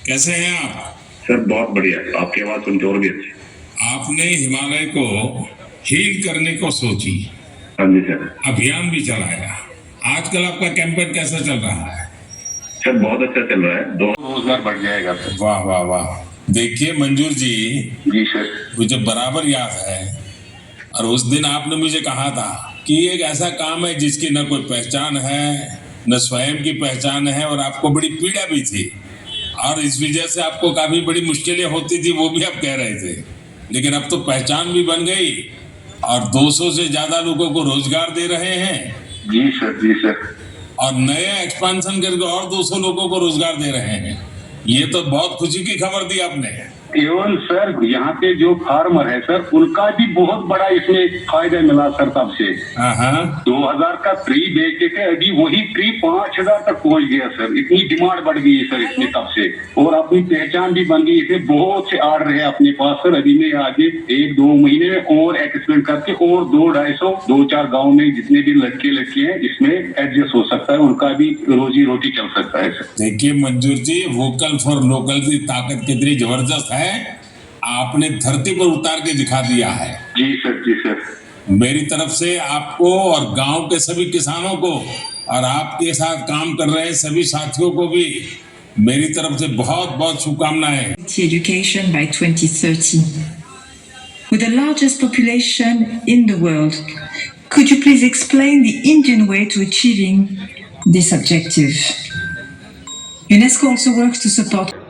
कैसे हैं आप? सर बहुत बढ़िया, आपकी आवाज सुन के और भी अच्छी। आपने हिमालय को हील करने को सोची, हाँ जी सर। अभियान भी चलाया। आजकल आपका कैंपेन कैसा चल रहा है? सर बहुत अच्छा चल रहा है, 2 रोजगार बढ़ जाएगा सर। वाह वाह वाह। देखिए मंजूर जी सर, मुझे बराबर याद है, और उस दिन आपने मुझे कहा था कि एक ऐसा काम है जिसकी न कोई पहचान है, न स्वयं की पहचान है, और आपको बड़ी पीड़ा भी थी, और इस वजह से आपको काफी बड़ी मुश्किलें होती थी, वो भी आप कह रहे थे। लेकिन अब तो पहचान भी बन गई और 200 से ज्यादा लोगों को रोजगार दे रहे हैं। जी सर। और नए एक्सपेंशन करके और 200 लोगों को रोजगार दे रहे हैं। ये तो बहुत खुशी की खबर दी आपने। एवं सर यहाँ के जो फार्मर है सर, उनका भी बहुत बड़ा इसमें फायदा मिला सर। तब से 2000 का ट्री बेचते थे, अभी वही ट्री 5000 तक पहुंच गया सर। इतनी डिमांड बढ़ गई है सर इसमें तब से, और अपनी पहचान भी बन गई। इसमें बहुत से आर्डर है अपने पास सर। अभी मैं आगे 1-2 महीने में और एक्सपेंड करके और 2-250 गाँव में जितने भी लड़के लड़की है इसमें एडजस्ट हो सकता है, उनका भी रोजी रोटी चल सकता है सर। देखिए मंजूर जी, वोकल फॉर लोकल की ताकत कितनी जबरदस्त है, आपने धरती पर उतार के दिखा दिया है। जी सर। मेरी तरफ से आपको और गांव के सभी किसानों को और आपके साथ काम कर रहे सभी साथियों को भी मेरी तरफ से बहुत बहुत शुभकामनाएं। Education by 2030. With the largest population in the world, could you please explain the Indian way to achieving this objective? UNESCO also works to support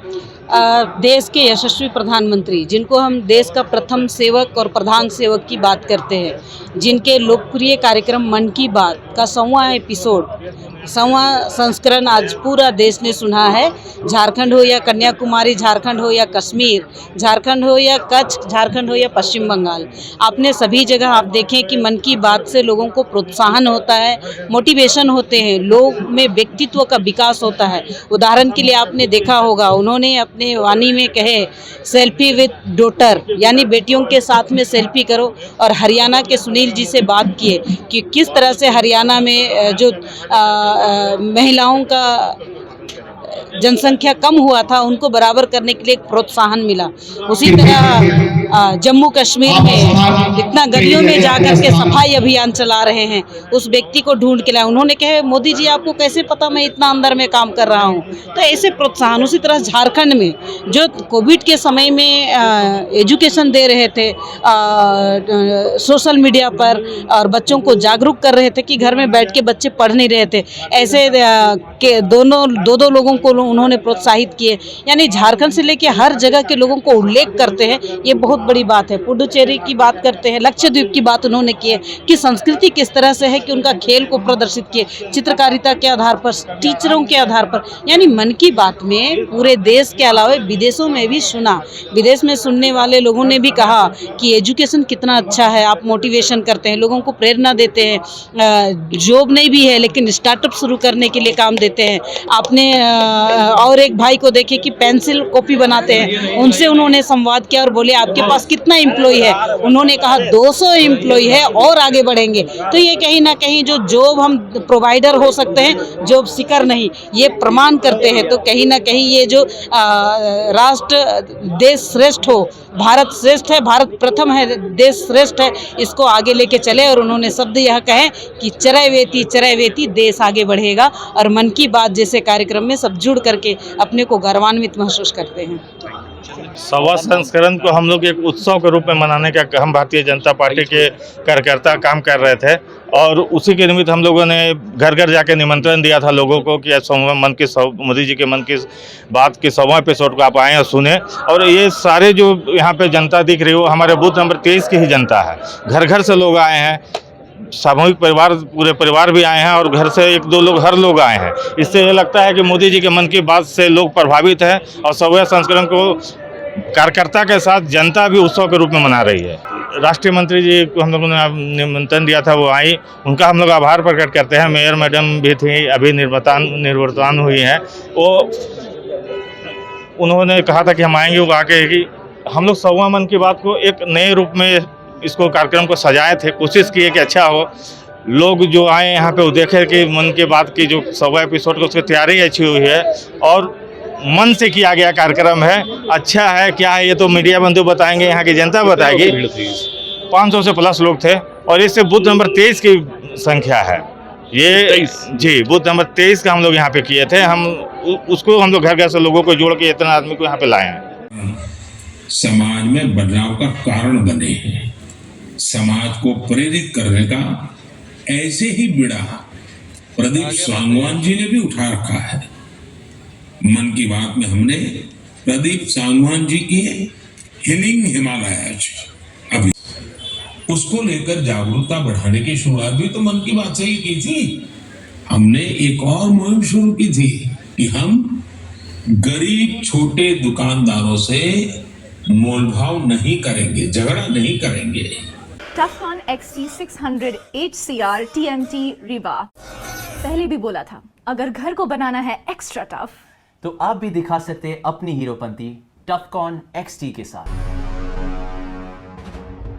देश के यशस्वी प्रधानमंत्री, जिनको हम देश का प्रथम सेवक और प्रधान सेवक की बात करते हैं, जिनके लोकप्रिय कार्यक्रम मन की बात का 100वां एपिसोड, 100वां संस्करण आज पूरा देश ने सुना है। झारखंड हो या कन्याकुमारी, झारखंड हो या कश्मीर, झारखंड हो या कच्छ, झारखंड हो या पश्चिम बंगाल, आपने सभी जगह आप देखें कि मन की बात से लोगों को प्रोत्साहन होता है, मोटिवेशन होते हैं, लोग में व्यक्तित्व का विकास होता है। उदाहरण के लिए आपने देखा होगा, उन्होंने अपने वाणी में कहे सेल्फी विद डॉटर, यानी बेटियों के साथ में सेल्फी करो, और हरियाणा के सुनील जी से बात किए कि किस तरह से हरियाणा में जो महिलाओं का जनसंख्या कम हुआ था, उनको बराबर करने के लिए एक प्रोत्साहन मिला। उसी तरह जम्मू कश्मीर में इतना गलियों में जाकर के सफाई अभियान चला रहे हैं, उस व्यक्ति को ढूंढ के लाए। उन्होंने कहे मोदी जी आपको कैसे पता मैं इतना अंदर में काम कर रहा हूं, तो ऐसे प्रोत्साहन। उसी तरह झारखंड में जो कोविड के समय में एजुकेशन दे रहे थे सोशल मीडिया पर, और बच्चों को जागरूक कर रहे थे कि घर में बैठ के बच्चे पढ़ नहीं रहे थे, ऐसे के दो लोगों को उन्होंने प्रोत्साहित किए। यानी झारखंड से लेके हर जगह के लोगों को उल्लेख करते हैं, ये बहुत बड़ी बात है। पुडुचेरी की बात करते हैं, लक्षद्वीप की बात उन्होंने की है कि संस्कृति किस तरह से है कि उनका खेल को प्रदर्शित किए, चित्रकारिता के आधार पर, टीचरों के आधार पर। यानी मन की बात में पूरे देश के अलावा विदेशों में भी सुना। विदेश में सुनने वाले लोगों ने भी कहा कि एजुकेशन कितना अच्छा है, आप मोटिवेशन करते हैं, लोगों को प्रेरणा देते हैं, जॉब नहीं भी है लेकिन स्टार्टअप शुरू करने के लिए काम देते हैं। आपने और एक भाई को देखे कि पेंसिल कॉपी बनाते हैं, उनसे उन्होंने संवाद किया और बोले आपके पास कितना एम्प्लॉय है, उन्होंने कहा 200 एम्प्लॉय है और आगे बढ़ेंगे। तो ये कहीं ना कहीं जो जॉब हम प्रोवाइडर हो सकते हैं, जॉब सीकर नहीं, ये प्रमाण करते हैं। तो कहीं ना कहीं ये जो राष्ट्र देश श्रेष्ठ हो, भारत श्रेष्ठ है, भारत प्रथम है, देश श्रेष्ठ है, इसको आगे लेके चले। और उन्होंने शब्द यह कहे कि चरैवेति चरैवेति देश आगे बढ़ेगा। और मन की बात जैसे कार्यक्रम में सब जुड़ करके अपने को गौरवान्वित महसूस करते हैं। 100वां संस्करण को हम लोग एक उत्सव के रूप में मनाने का हम भारतीय जनता पार्टी के कार्यकर्ता काम कर रहे थे, और उसी के निमित्त हम लोगों ने घर घर जाके निमंत्रण दिया था लोगों को कि मोदी जी के मन की बात के 100वां एपिसोड को आप आएँ और सुने। और ये सारे जो यहाँ पे जनता दिख रही हो, हमारे बूथ नंबर 23 की ही जनता है। घर घर से लोग आए हैं, सामूहिक परिवार, पूरे परिवार भी आए हैं, और घर से 1-2 लोग, हर लोग आए हैं। इससे ये लगता है कि मोदी जी के मन की बात से लोग प्रभावित हैं, और 100वें संस्करण को कार्यकर्ता के साथ जनता भी उत्सव के रूप में मना रही है। राष्ट्रीय मंत्री जी को हम लोगों ने निमंत्रण दिया था, वो आई, उनका हम लोग आभार प्रकट करते हैं। मेयर मैडम भी थी, अभी निर्वर्तमान हुई हैं, वो उन्होंने कहा था कि हम आएंगे। वो आके कि हम लोग 100वां मन की बात को एक नए रूप में इसको कार्यक्रम को सजाए थे, कोशिश किए कि अच्छा हो, लोग जो आए यहाँ पे वो देखे कि मन की बात की जो 100वां एपिसोड को उसकी तैयारी अच्छी हुई है, और मन से किया गया कार्यक्रम है। अच्छा है, क्या है ये तो मीडिया बंधु बताएंगे, यहाँ की जनता बताएगी। 500 से प्लस लोग थे और इससे बूथ नंबर 23 की संख्या है ये। जी, बूथ नंबर 23 का हम लोग यहाँ पे किए थे। उसको हम लोग घर घर से लोगों को जोड़ के इतना आदमी को यहाँ पे लाए हैं। समाज में बदलाव का कारण बने हैं। समाज को प्रेरित करने का ऐसे ही बीड़ा प्रदीप सांगवान जी ने भी उठा रखा है। मन की बात में हमने प्रदीप सांगवान जी की हीलिंग हिमालयज अभी उसको लेकर जागरूकता बढ़ाने की शुरुआत भी तो मन की बात से ही की थी। हमने एक और मुहिम शुरू की थी कि हम गरीब छोटे दुकानदारों से मोलभाव नहीं करेंगे, झगड़ा नहीं करेंगे। टफकॉन XT 600 HCR TMT रिवा। पहले भी बोला था, अगर घर को बनाना है एक्स्ट्रा टफ तो आप भी दिखा सकते अपनी हीरोपंती टफकॉन XT के साथ।